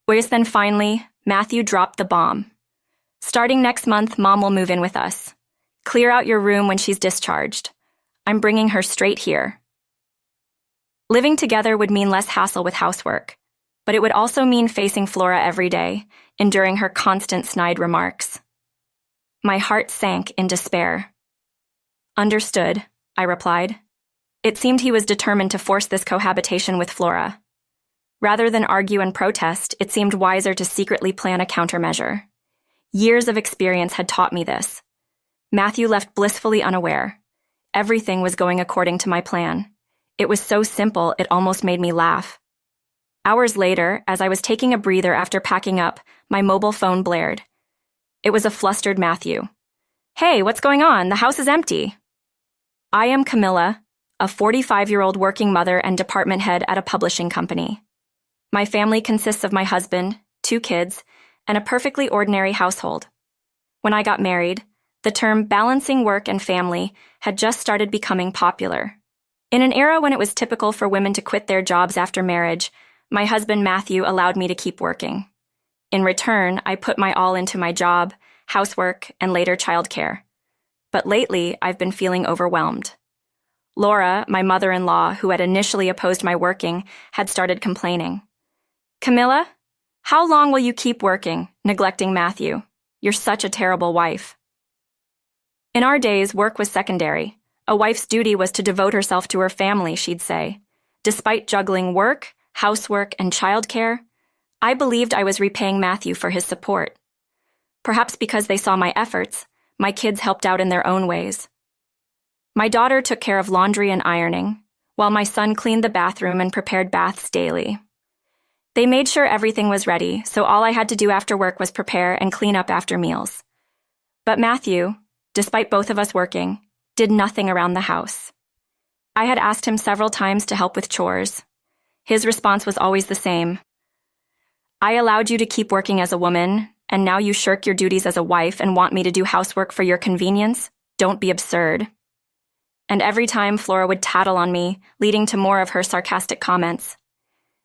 Then finally, Matthew dropped the bomb. Starting next month, Mom will move in with us. Clear out your room when she's discharged. I'm bringing her straight here. Living together would mean less hassle with housework, but it would also mean facing Flora every day, enduring her constant snide remarks. My heart sank in despair. Understood, I replied. It seemed he was determined to force this cohabitation with Flora. Rather than argue and protest, it seemed wiser to secretly plan a countermeasure. Years of experience had taught me this. Matthew left blissfully unaware. Everything was going according to my plan. It was so simple, it almost made me laugh. Hours later, as I was taking a breather after packing up, my mobile phone blared. It was a flustered Matthew. Hey, what's going on? The house is empty. I am Camilla, a 45-year-old working mother and department head at a publishing company. My family consists of my husband, 2 kids, and a perfectly ordinary household. When I got married, the term balancing work and family had just started becoming popular. In an era when it was typical for women to quit their jobs after marriage, my husband Matthew allowed me to keep working. In return, I put my all into my job, housework, and later childcare. But lately, I've been feeling overwhelmed. Laura, my mother-in-law, who had initially opposed my working, had started complaining. Camilla, how long will you keep working, neglecting Matthew? You're such a terrible wife. In our days, work was secondary. A wife's duty was to devote herself to her family, she'd say. Despite juggling work, housework, and childcare, I believed I was repaying Matthew for his support. Perhaps because they saw my efforts, my kids helped out in their own ways. My daughter took care of laundry and ironing, while my son cleaned the bathroom and prepared baths daily. They made sure everything was ready, so all I had to do after work was prepare and clean up after meals. But Matthew, despite both of us working, did nothing around the house. I had asked him several times to help with chores. His response was always the same. I allowed you to keep working as a woman, and now you shirk your duties as a wife and want me to do housework for your convenience? Don't be absurd. And every time Flora would tattle on me, leading to more of her sarcastic comments.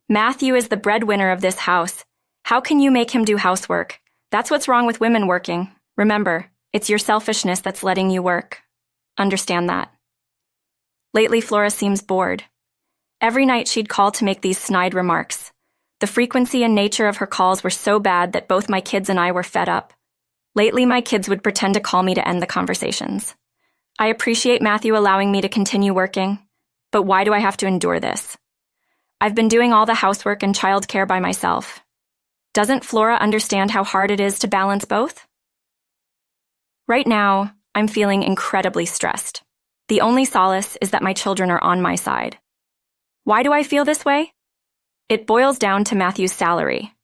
Matthew is the breadwinner of this house. How can you make him do housework? That's what's wrong with women working. Remember, it's your selfishness that's letting you work. Understand that. Lately, Flora seems bored. Every night she'd call to make these snide remarks. The frequency and nature of her calls were so bad that both my kids and I were fed up. Lately, my kids would pretend to call me to end the conversations. I appreciate Matthew allowing me to continue working, but why do I have to endure this? I've been doing all the housework and childcare by myself. Doesn't Flora understand how hard it is to balance both? Right now, I'm feeling incredibly stressed. The only solace is that my children are on my side. Why do I feel this way? It boils down to Matthew's salary.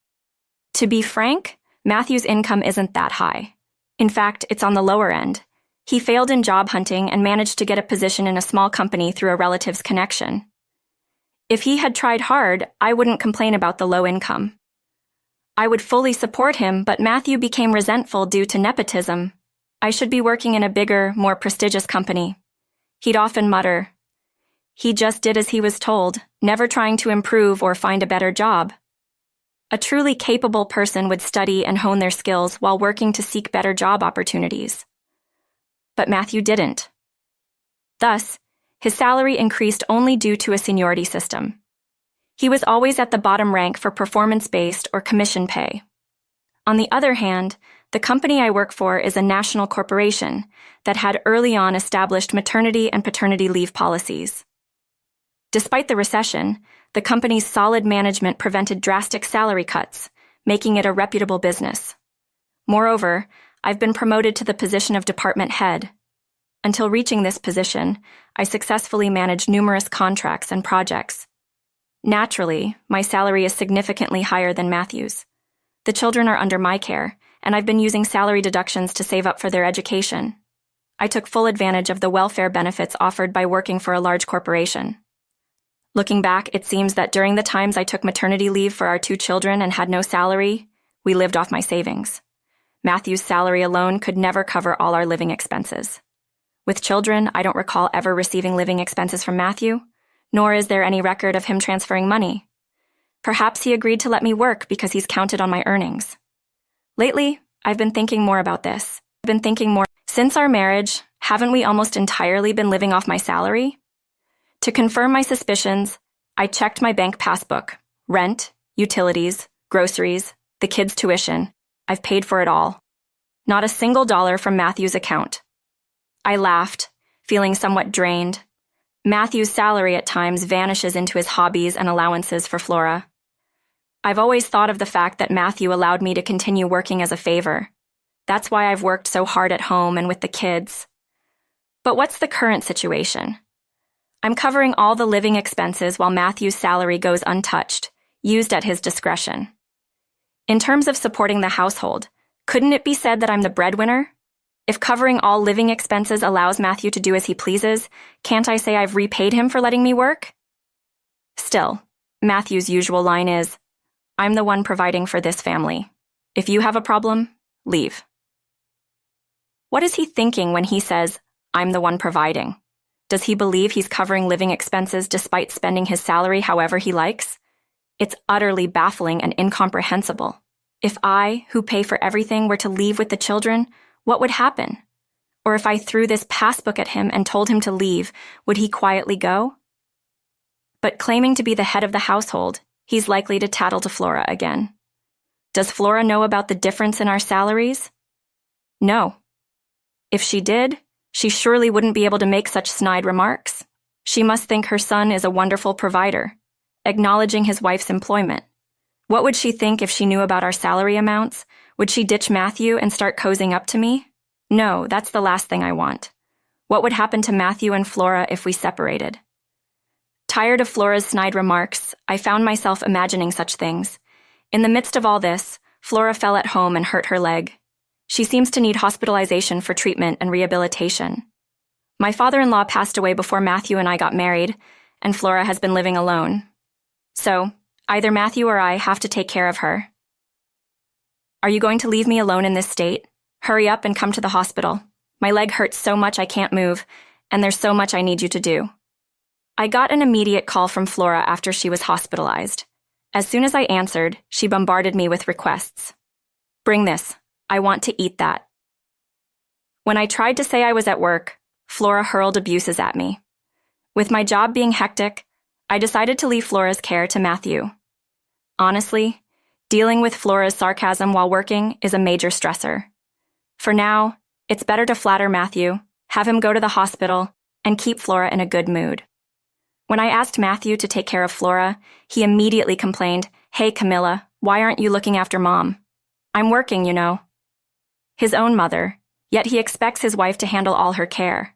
To be frank, Matthew's income isn't that high. In fact, it's on the lower end. He failed in job hunting and managed to get a position in a small company through a relative's connection. If he had tried hard, I wouldn't complain about the low income. I would fully support him, but Matthew became resentful due to nepotism. I should be working in a bigger, more prestigious company. He'd often mutter, he just did as he was told, never trying to improve or find a better job. A truly capable person would study and hone their skills while working to seek better job opportunities. But Matthew didn't. Thus, his salary increased only due to a seniority system. He was always at the bottom rank for performance-based or commission pay. On the other hand, the company I work for is a national corporation that had early on established maternity and paternity leave policies. Despite the recession, the company's solid management prevented drastic salary cuts, making it a reputable business. Moreover, I've been promoted to the position of department head. Until reaching this position, I successfully managed numerous contracts and projects. Naturally, my salary is significantly higher than Matthew's. The children are under my care, and I've been using salary deductions to save up for their education. I took full advantage of the welfare benefits offered by working for a large corporation. Looking back, it seems that during the times I took maternity leave for our 2 children and had no salary, we lived off my savings. Matthew's salary alone could never cover all our living expenses. With children, I don't recall ever receiving living expenses from Matthew, nor is there any record of him transferring money. Perhaps he agreed to let me work because he's counted on my earnings. Lately, I've been thinking more about this. Since our marriage, haven't we almost entirely been living off my salary? To confirm my suspicions, I checked my bank passbook. Rent, utilities, groceries, the kids' tuition. I've paid for it all. Not a single dollar from Matthew's account. I laughed, feeling somewhat drained. Matthew's salary at times vanishes into his hobbies and allowances for Flora. I've always thought of the fact that Matthew allowed me to continue working as a favor. That's why I've worked so hard at home and with the kids. But what's the current situation? I'm covering all the living expenses while Matthew's salary goes untouched, used at his discretion. In terms of supporting the household, couldn't it be said that I'm the breadwinner? If covering all living expenses allows Matthew to do as he pleases, can't I say I've repaid him for letting me work? Still, Matthew's usual line is, "I'm the one providing for this family. If you have a problem, leave." What is he thinking when he says, "I'm the one providing"? Does he believe he's covering living expenses despite spending his salary however he likes? It's utterly baffling and incomprehensible. If I, who pay for everything, were to leave with the children, what would happen? Or if I threw this passbook at him and told him to leave, would he quietly go? But claiming to be the head of the household, he's likely to tattle to Flora again. Does Flora know about the difference in our salaries? No. If she did, she surely wouldn't be able to make such snide remarks. She must think her son is a wonderful provider, acknowledging his wife's employment. What would she think if she knew about our salary amounts? Would she ditch Matthew and start cozying up to me? No, that's the last thing I want. What would happen to Matthew and Flora if we separated? Tired of Flora's snide remarks, I found myself imagining such things. In the midst of all this, Flora fell at home and hurt her leg. She seems to need hospitalization for treatment and rehabilitation. My father-in-law passed away before Matthew and I got married, and Flora has been living alone. So, either Matthew or I have to take care of her. Are you going to leave me alone in this state? Hurry up and come to the hospital. My leg hurts so much I can't move, and there's so much I need you to do. I got an immediate call from Flora after she was hospitalized. As soon as I answered, she bombarded me with requests. Bring this. I want to eat that. When I tried to say I was at work, Flora hurled abuses at me. With my job being hectic, I decided to leave Flora's care to Matthew. Honestly, dealing with Flora's sarcasm while working is a major stressor. For now, it's better to flatter Matthew, have him go to the hospital, and keep Flora in a good mood. When I asked Matthew to take care of Flora, he immediately complained, "Hey, Camilla, why aren't you looking after Mom? I'm working, you know." His own mother, yet he expects his wife to handle all her care.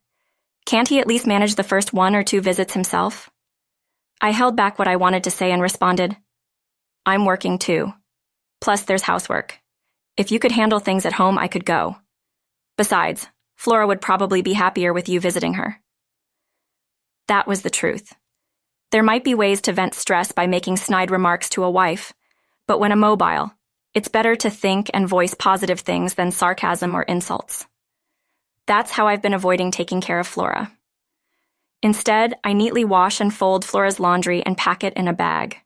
Can't he at least manage the first 1 or 2 visits himself? I held back what I wanted to say and responded, "I'm working too. Plus, there's housework. If you could handle things at home, I could go. Besides, Flora would probably be happier with you visiting her." That was the truth. There might be ways to vent stress by making snide remarks to a wife, but when immobile, it's better to think and voice positive things than sarcasm or insults. That's how I've been avoiding taking care of Flora. Instead, I neatly wash and fold Flora's laundry and pack it in a bag.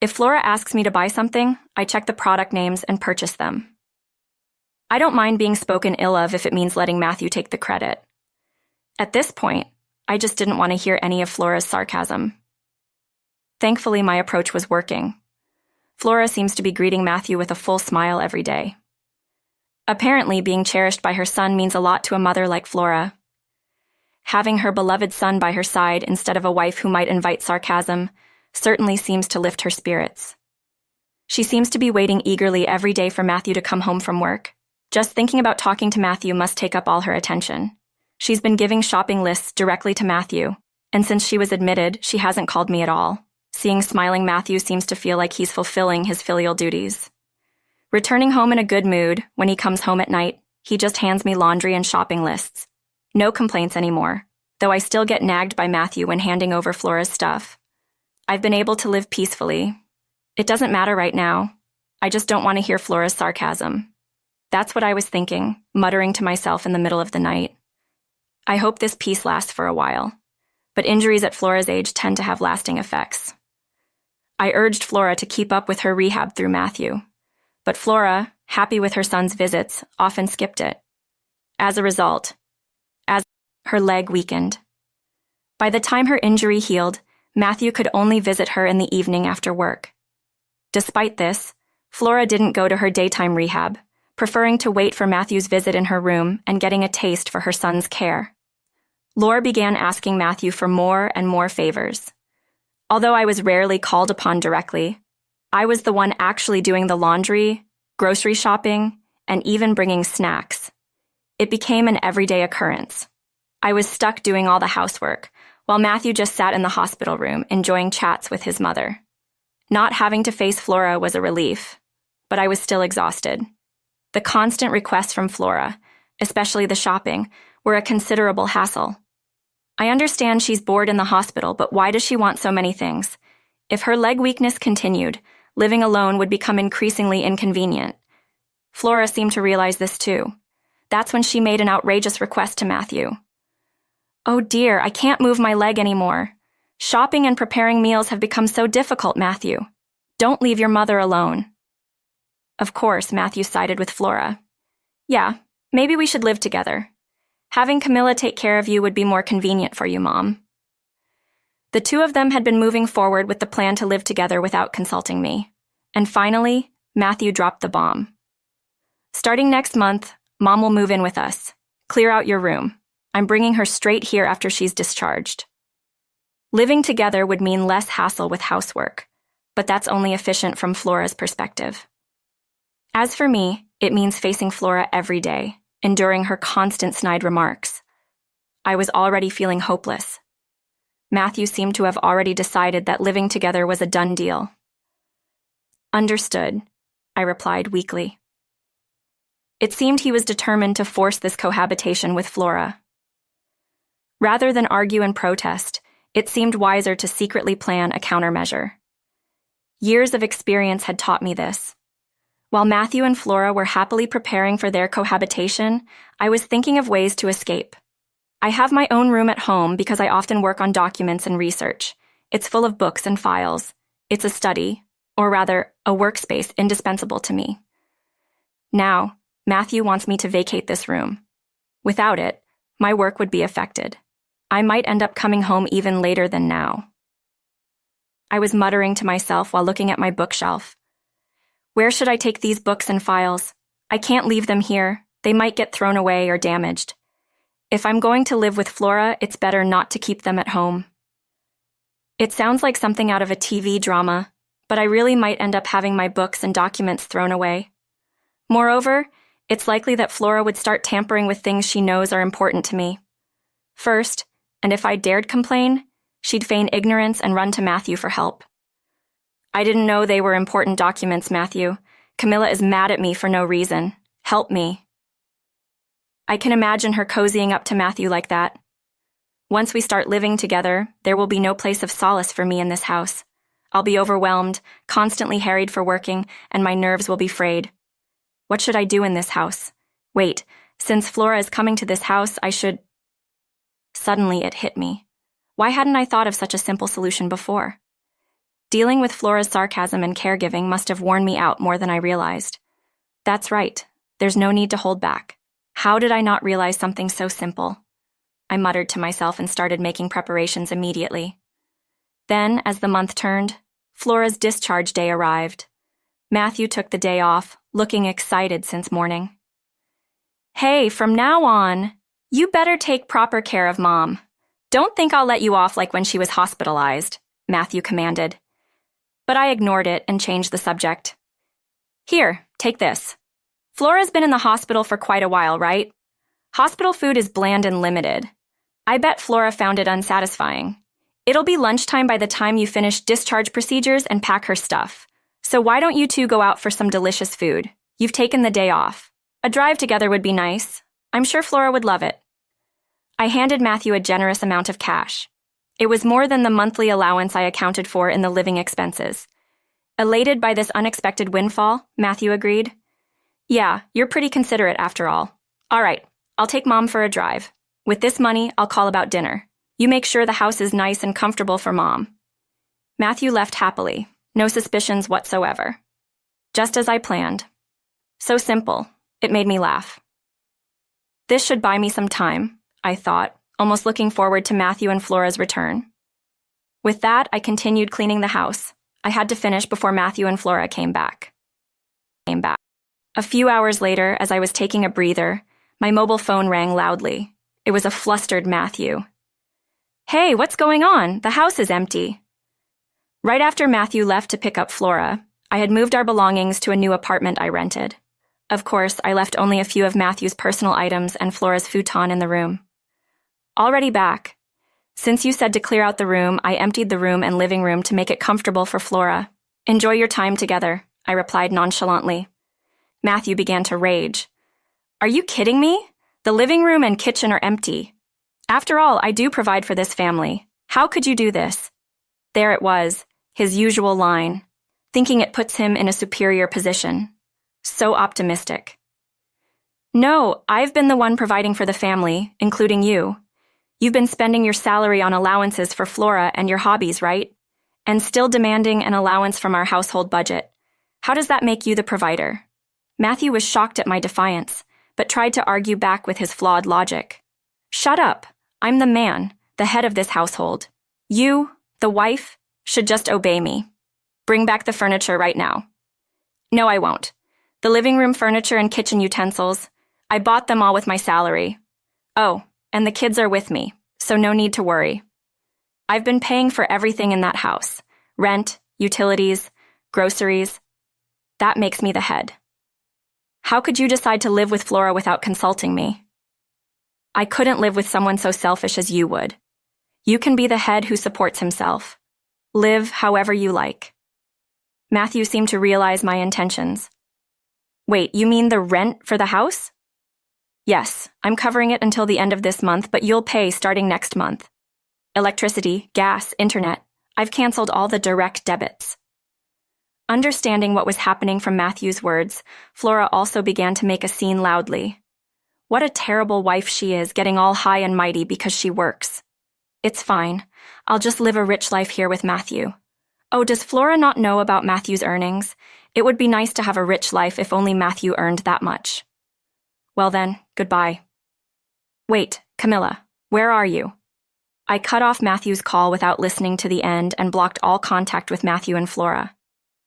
If Flora asks me to buy something, I check the product names and purchase them. I don't mind being spoken ill of if it means letting Matthew take the credit. At this point, I just didn't want to hear any of Flora's sarcasm. Thankfully, my approach was working. Flora seems to be greeting Matthew with a full smile every day. Apparently, being cherished by her son means a lot to a mother like Flora. Having her beloved son by her side instead of a wife who might invite sarcasm certainly seems to lift her spirits. She seems to be waiting eagerly every day for Matthew to come home from work. Just thinking about talking to Matthew must take up all her attention. She's been giving shopping lists directly to Matthew, and since she was admitted, she hasn't called me at all. Seeing smiling Matthew seems to feel like he's fulfilling his filial duties. Returning home in a good mood, when he comes home at night, he just hands me laundry and shopping lists. No complaints anymore, though I still get nagged by Matthew when handing over Flora's stuff. I've been able to live peacefully. It doesn't matter right now. I just don't want to hear Flora's sarcasm. That's what I was thinking, muttering to myself in the middle of the night. I hope this peace lasts for a while, but injuries at Flora's age tend to have lasting effects. I urged Flora to keep up with her rehab through Matthew, but Flora, happy with her son's visits, often skipped it. As a result, her leg weakened. By the time her injury healed, Matthew could only visit her in the evening after work. Despite this, Flora didn't go to her daytime rehab, preferring to wait for Matthew's visit in her room and getting a taste for her son's care. Laura began asking Matthew for more and more favors. Although I was rarely called upon directly, I was the one actually doing the laundry, grocery shopping, and even bringing snacks. It became an everyday occurrence. I was stuck doing all the housework, while Matthew just sat in the hospital room enjoying chats with his mother. Not having to face Flora was a relief, but I was still exhausted. The constant requests from Flora, especially the shopping, were a considerable hassle. I understand she's bored in the hospital, but why does she want so many things? If her leg weakness continued, living alone would become increasingly inconvenient. Flora seemed to realize this too. That's when she made an outrageous request to Matthew. "Oh dear, I can't move my leg anymore. Shopping and preparing meals have become so difficult, Matthew. Don't leave your mother alone." Of course, Matthew sided with Flora. "Yeah, maybe we should live together. Having Camilla take care of you would be more convenient for you, Mom." The two of them had been moving forward with the plan to live together without consulting me. And finally, Matthew dropped the bomb. "Starting next month, Mom will move in with us. Clear out your room. I'm bringing her straight here after she's discharged." Living together would mean less hassle with housework, but that's only efficient from Flora's perspective. As for me, it means facing Flora every day, enduring her constant snide remarks. I was already feeling hopeless. Matthew seemed to have already decided that living together was a done deal. "Understood," I replied weakly. It seemed he was determined to force this cohabitation with Flora. Rather than argue and protest, it seemed wiser to secretly plan a countermeasure. Years of experience had taught me this. While Matthew and Flora were happily preparing for their cohabitation, I was thinking of ways to escape. I have my own room at home because I often work on documents and research. It's full of books and files. It's a study, or rather, a workspace indispensable to me. Now, Matthew wants me to vacate this room. Without it, my work would be affected. I might end up coming home even later than now. I was muttering to myself while looking at my bookshelf. Where should I take these books and files? I can't leave them here. They might get thrown away or damaged. If I'm going to live with Flora, it's better not to keep them at home. It sounds like something out of a TV drama, but I really might end up having my books and documents thrown away. Moreover, it's likely that Flora would start tampering with things she knows are important to me. First, and if I dared complain, she'd feign ignorance and run to Matthew for help. "I didn't know they were important documents, Matthew. Camilla is mad at me for no reason. Help me." I can imagine her cozying up to Matthew like that. Once we start living together, there will be no place of solace for me in this house. I'll be overwhelmed, constantly harried for working, and my nerves will be frayed. What should I do in this house? Wait, since Flora is coming to this house, I should... Suddenly it hit me. Why hadn't I thought of such a simple solution before? Dealing with Flora's sarcasm and caregiving must have worn me out more than I realized. That's right. There's no need to hold back. How did I not realize something so simple? I muttered to myself and started making preparations immediately. Then, as the month turned, Flora's discharge day arrived. Matthew took the day off, looking excited since morning. "Hey, from now on, you better take proper care of Mom. Don't think I'll let you off like when she was hospitalized," Matthew commanded. But I ignored it and changed the subject. "Here, take this. Flora's been in the hospital for quite a while, right? Hospital food is bland and limited. I bet Flora found it unsatisfying. It'll be lunchtime by the time you finish discharge procedures and pack her stuff. So why don't you two go out for some delicious food? You've taken the day off. A drive together would be nice. I'm sure Flora would love it." I handed Matthew a generous amount of cash. It was more than the monthly allowance I accounted for in the living expenses. Elated by this unexpected windfall, Matthew agreed. "Yeah, you're pretty considerate after all. All right, I'll take Mom for a drive. With this money, I'll call about dinner. You make sure the house is nice and comfortable for Mom." Matthew left happily, No suspicions whatsoever. Just as I planned. So simple, it made me laugh. This should buy me some time, I thought, almost looking forward to Matthew and Flora's return. With that, I continued cleaning the house. I had to finish before Matthew and Flora came back. A few hours later, as I was taking a breather, my mobile phone rang loudly. It was a flustered Matthew. "Hey, what's going on? The house is empty." Right after Matthew left to pick up Flora, I had moved our belongings to a new apartment I rented. Of course, I left only a few of Matthew's personal items and Flora's futon in the room. "Already back. Since you said to clear out the room, I emptied the room and living room to make it comfortable for Flora. Enjoy your time together," I replied nonchalantly. Matthew began to rage. "Are you kidding me? The living room and kitchen are empty. After all, I do provide for this family. How could you do this?" There it was, his usual line, thinking it puts him in a superior position. So optimistic. "No, I've been the one providing for the family, including you. You've been spending your salary on allowances for Flora and your hobbies, right? And still demanding an allowance from our household budget. How does that make you the provider?" Matthew was shocked at my defiance, but tried to argue back with his flawed logic. "Shut up. I'm the man, the head of this household. You, the wife, should just obey me. Bring back the furniture right now." "No, I won't. The living room furniture and kitchen utensils, I bought them all with my salary. Oh, and the kids are with me, so no need to worry. I've been paying for everything in that house. Rent, utilities, groceries. That makes me the head. How could you decide to live with Flora without consulting me? I couldn't live with someone so selfish as you would. You can be the head who supports himself. Live however you like." Matthew seemed to realize my intentions. "Wait, you mean the rent for the house?" "Yes, I'm covering it until the end of this month, but you'll pay starting next month. Electricity, gas, internet. I've canceled all the direct debits." Understanding what was happening from Matthew's words, Flora also began to make a scene loudly. What a terrible wife she is, getting all high and mighty because she works. "It's fine. I'll just live a rich life here with Matthew. Oh, does Flora not know about Matthew's earnings? It would be nice to have a rich life if only Matthew earned that much. Well then, goodbye." "Wait, Camilla, where are you?" I cut off Matthew's call without listening to the end and blocked all contact with Matthew and Flora.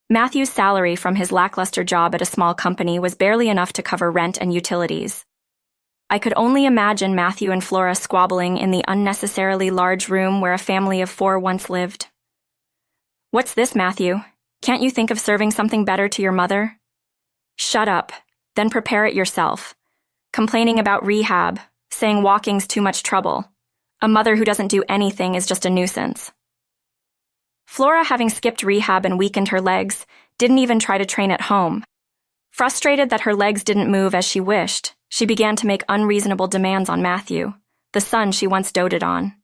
Matthew's salary from his lackluster job at a small company was barely enough to cover rent and utilities. I could only imagine Matthew and Flora squabbling in the unnecessarily large room where a family of 4 once lived. "What's this, Matthew? Can't you think of serving something better to your mother?" "Shut up, then prepare it yourself. Complaining about rehab, saying walking's too much trouble. A mother who doesn't do anything is just a nuisance." Flora, having skipped rehab and weakened her legs, didn't even try to train at home. Frustrated that her legs didn't move as she wished, she began to make unreasonable demands on Matthew, the son she once doted on.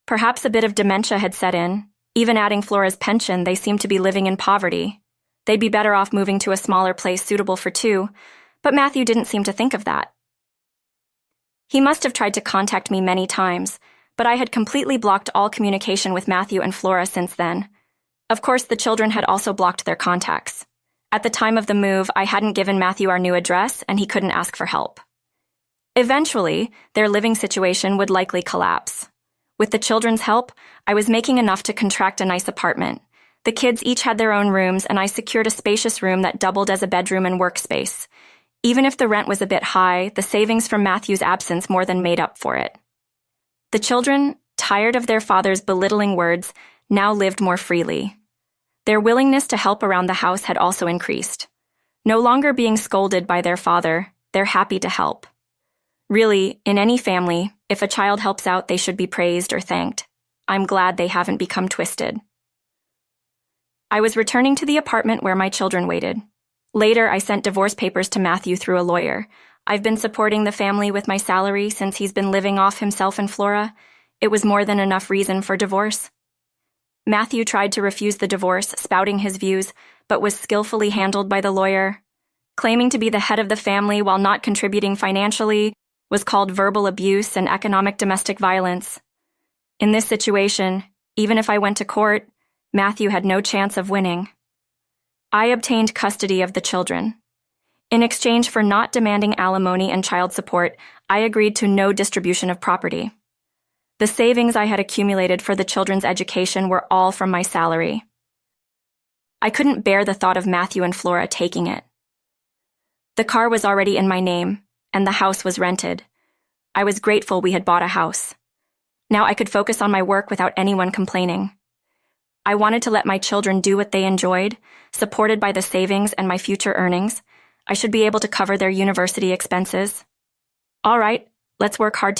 Perhaps a bit of dementia had set in. Even adding Flora's pension, they seemed to be living in poverty. They'd be better off moving to a smaller place suitable for 2, but Matthew didn't seem to think of that. He must have tried to contact me many times, but I had completely blocked all communication with Matthew and Flora since then. Of course, the children had also blocked their contacts. At the time of the move, I hadn't given Matthew our new address, and he couldn't ask for help. Eventually, their living situation would likely collapse. With the children's help, I was making enough to contract a nice apartment. The kids each had their own rooms, and I secured a spacious room that doubled as a bedroom and workspace. Even if the rent was a bit high, the savings from Matthew's absence more than made up for it. The children, tired of their father's belittling words, now lived more freely. Their willingness to help around the house had also increased. No longer being scolded by their father, they're happy to help. Really, in any family, if a child helps out, they should be praised or thanked. I'm glad they haven't become twisted. I was returning to the apartment where my children waited. Later, I sent divorce papers to Matthew through a lawyer. I've been supporting the family with my salary since he's been living off himself and Flora. It was more than enough reason for divorce. Matthew tried to refuse the divorce, spouting his views, but was skillfully handled by the lawyer. Claiming to be the head of the family while not contributing financially was called verbal abuse and economic domestic violence. In this situation, even if I went to court, Matthew had no chance of winning. I obtained custody of the children. In exchange for not demanding alimony and child support, I agreed to no distribution of property. The savings I had accumulated for the children's education were all from my salary. I couldn't bear the thought of Matthew and Flora taking it. The car was already in my name, and the house was rented. I was grateful we had bought a house. Now I could focus on my work without anyone complaining. I wanted to let my children do what they enjoyed, supported by the savings and my future earnings. I should be able to cover their university expenses. All right, let's work hard